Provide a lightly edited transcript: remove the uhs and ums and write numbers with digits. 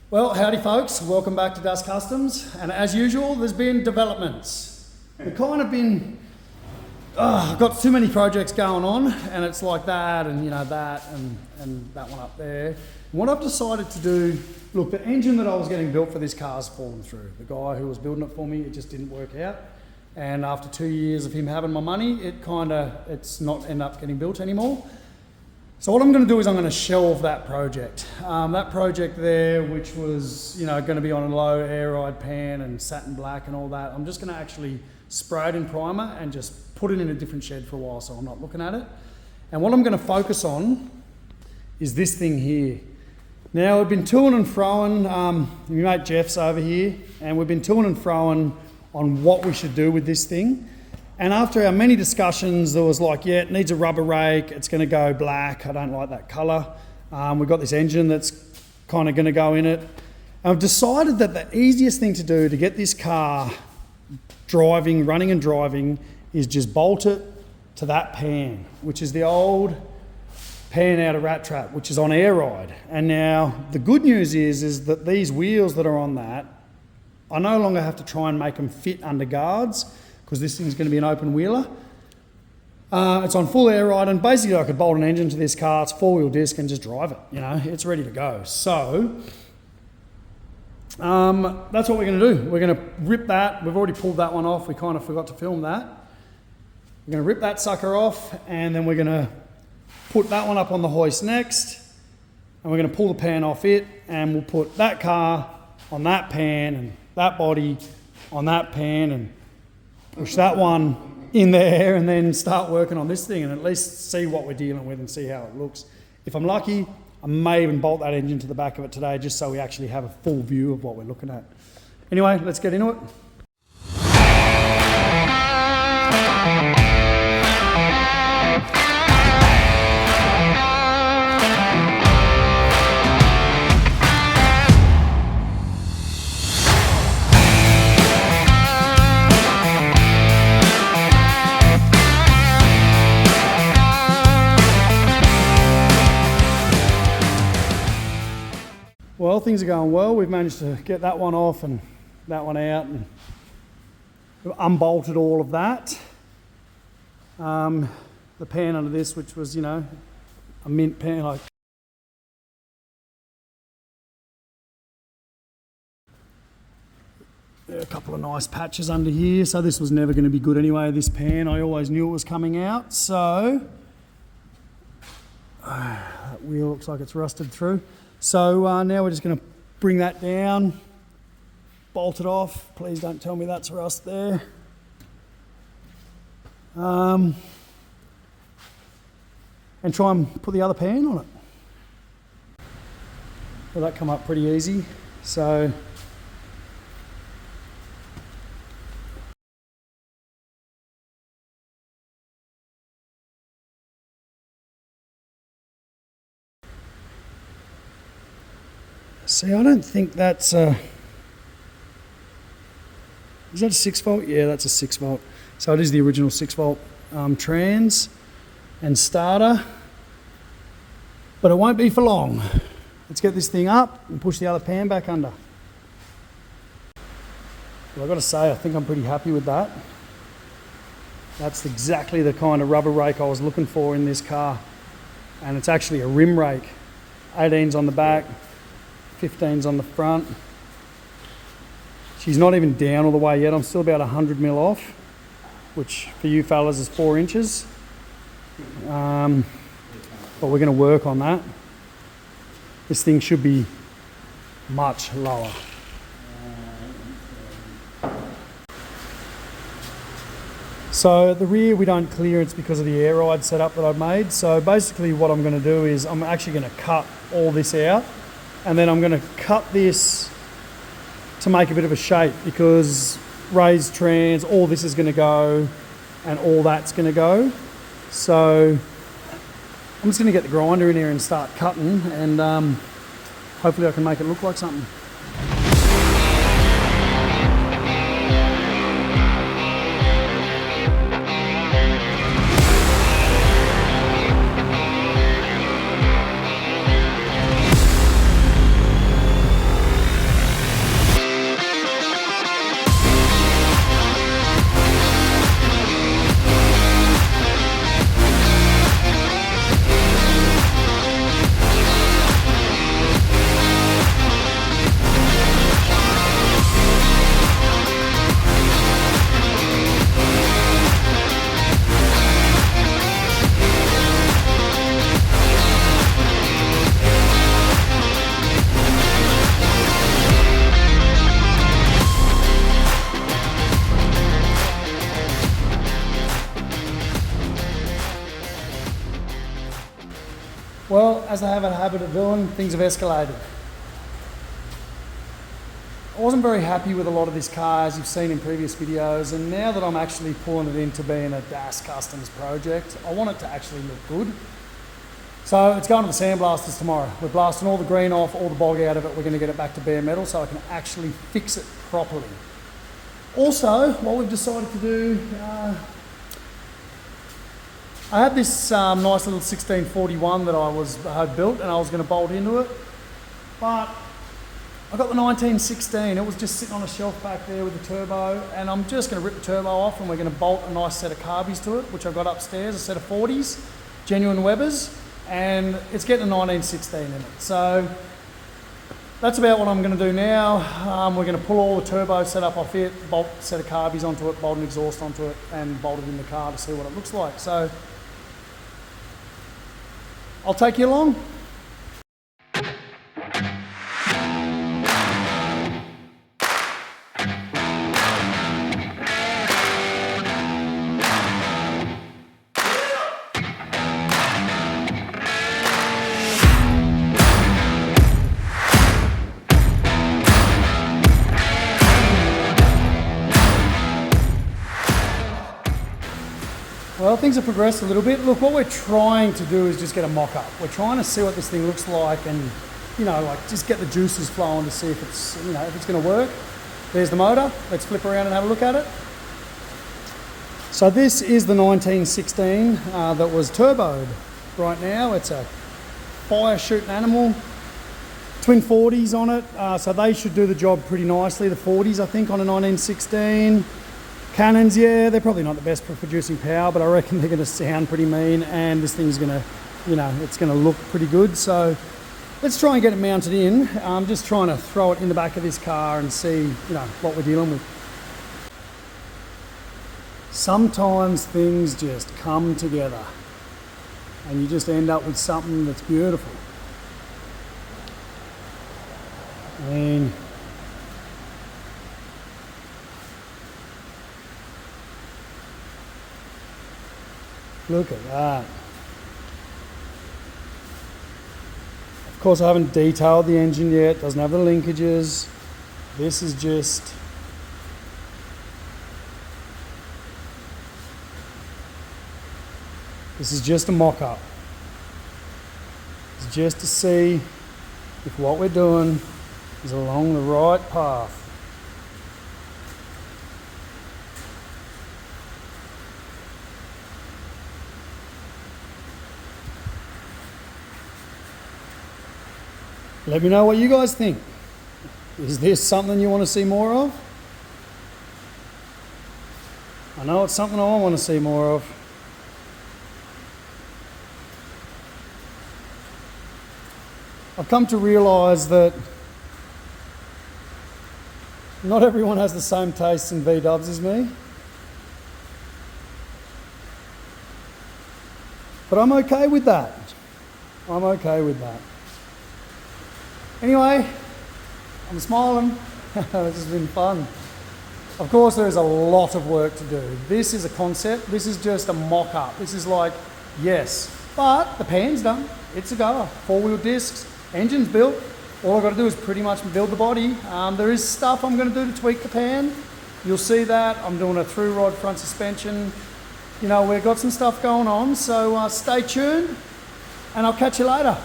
Well, howdy folks, welcome back to Dust Customs, and as usual there's been developments. We've kind of been, I've got too many projects going on, and it's like that and that and that one up there. And what I've decided to do, look, the engine that I was getting built for this car's fallen through. The guy who was building it for me, it just didn't work out. And after 2 years of him having my money, it's not end up getting built anymore. So what I'm going to do is I'm going to shelve that project. That project there, which was going to be on a low air ride pan and satin black and all that, I'm just going to actually spray it in primer and just put it in a different shed for a while so I'm not looking at it. And what I'm going to focus on is this thing here. Now we've been toing and froing, my mate Jeff's over here, and we've been toing and froing on what we should do with this thing. And after our many discussions, there was like, yeah, it needs a rubber rake, it's going to go black, I don't like that colour. We've got this engine that's kind of going to go in it. And I've decided that the easiest thing to do to get this car running and driving, is just bolt it to that pan, which is the old pan out of Rat Trap, which is on air ride. And now the good news is that these wheels that are on that, I no longer have to try and make them fit under guards, because this thing's going to be an open wheeler. It's on full air ride, and basically I could bolt an engine to this car, it's 4-wheel disc, and just drive it, it's ready to go. So that's what we're going to do. We're going to rip that. We've already pulled that one off, we kind of forgot to film that. We're going to rip that sucker off, and then we're going to put that one up on the hoist next, and we're going to pull the pan off it, and we'll put that car on that pan and that body on that pan and push that one in there, and then start working on this thing and at least see what we're dealing with and see how it looks. If I'm lucky, I may even bolt that engine to the back of it today just so we actually have a full view of what we're looking at. Anyway, let's get into it. Well, things are going well. We've managed to get that one off and that one out, and we've unbolted all of that. The pan under this, which was, a mint pan, like a couple of nice patches under here. So this was never going to be good anyway, this pan. I always knew it was coming out. So that wheel looks like it's rusted through. So now we're just going to bring that down, bolt it off. Please don't tell me that's rust there. And try and put the other pan on it. Well, that come up pretty easy. So see, I don't think that's is that a 6-volt? Yeah, that's a 6-volt. So it is the original 6-volt trans and starter, but it won't be for long. Let's get this thing up and push the other pan back under. Well, I've got to say, I think I'm pretty happy with that. That's exactly the kind of rubber rake I was looking for in this car, and it's actually a rim rake. 18's on the back, 15's on the front. She's not even down all the way yet. I'm still about 100 mil off, which for you fellas is 4 inches. But we're going to work on that. This thing should be much lower. So at the rear we don't clear, it's because of the air ride setup that I've made. So basically what I'm going to do is I'm actually going to cut all this out, and then I'm going to cut this to make a bit of a shape, because raised trans, all this is going to go and all that's going to go. So I'm just going to get the grinder in here and start cutting, and hopefully I can make it look like something. they have a habit of doing, things have escalated. I wasn't very happy with a lot of this car, as you've seen in previous videos, and now that I'm actually pulling it into being a Das Customs project, I want it to actually look good. So it's going to the sandblasters tomorrow. We're blasting all the green off, all the bog out of it. We're going to get it back to bare metal so I can actually fix it properly. Also, what we've decided to do, I had this nice little 1641 that I had built and I was going to bolt into it, but I got the 1916. It was just sitting on a shelf back there with the turbo, and I'm just going to rip the turbo off and we're going to bolt a nice set of carbies to it, which I've got upstairs, a set of 40s, genuine Webbers, and it's getting a 1916 in it. So that's about what I'm going to do now. We're going to pull all the turbo set up off it, bolt a set of carbies onto it, bolt an exhaust onto it, and bolt it in the car to see what it looks like. So I'll take you along. Well, things have progressed a little bit. Look, what we're trying to do is just get a mock-up. We're trying to see what this thing looks like and, you know, like just get the juices flowing to see if it's, you know, if it's going to work. There's the motor. Let's flip around and have a look at it. So this is the 1916 that was turboed. Right now, it's a fire-shooting animal. Twin 40s on it, so they should do the job pretty nicely. The 40s, I think, on a 1916. Cannons, yeah, they're probably not the best for producing power, but I reckon they're going to sound pretty mean, and this thing's going to, you know, it's going to look pretty good. So let's try and get it mounted in. I'm just trying to throw it in the back of this car and see, you know, what we're dealing with. Sometimes things just come together, and you just end up with something that's beautiful. I mean, look at that. Of course, I haven't detailed the engine yet, doesn't have the linkages. This is just a mock-up. It's just to see if what we're doing is along the right path. Let me know what you guys think. Is this something you want to see more of? I know it's something I want to see more of. I've come to realise that not everyone has the same tastes in V-dubs as me. But I'm okay with that. I'm okay with that. Anyway, I'm smiling. This has been fun. Of course, there is a lot of work to do. This is a concept. This is just a mock-up. This is like, yes, but the pan's done. It's a goer. 4-wheel discs, engine's built. All I've got to do is pretty much build the body. There is stuff I'm going to do to tweak the pan. You'll see that. I'm doing a through rod front suspension. You know, we've got some stuff going on, so stay tuned, and I'll catch you later.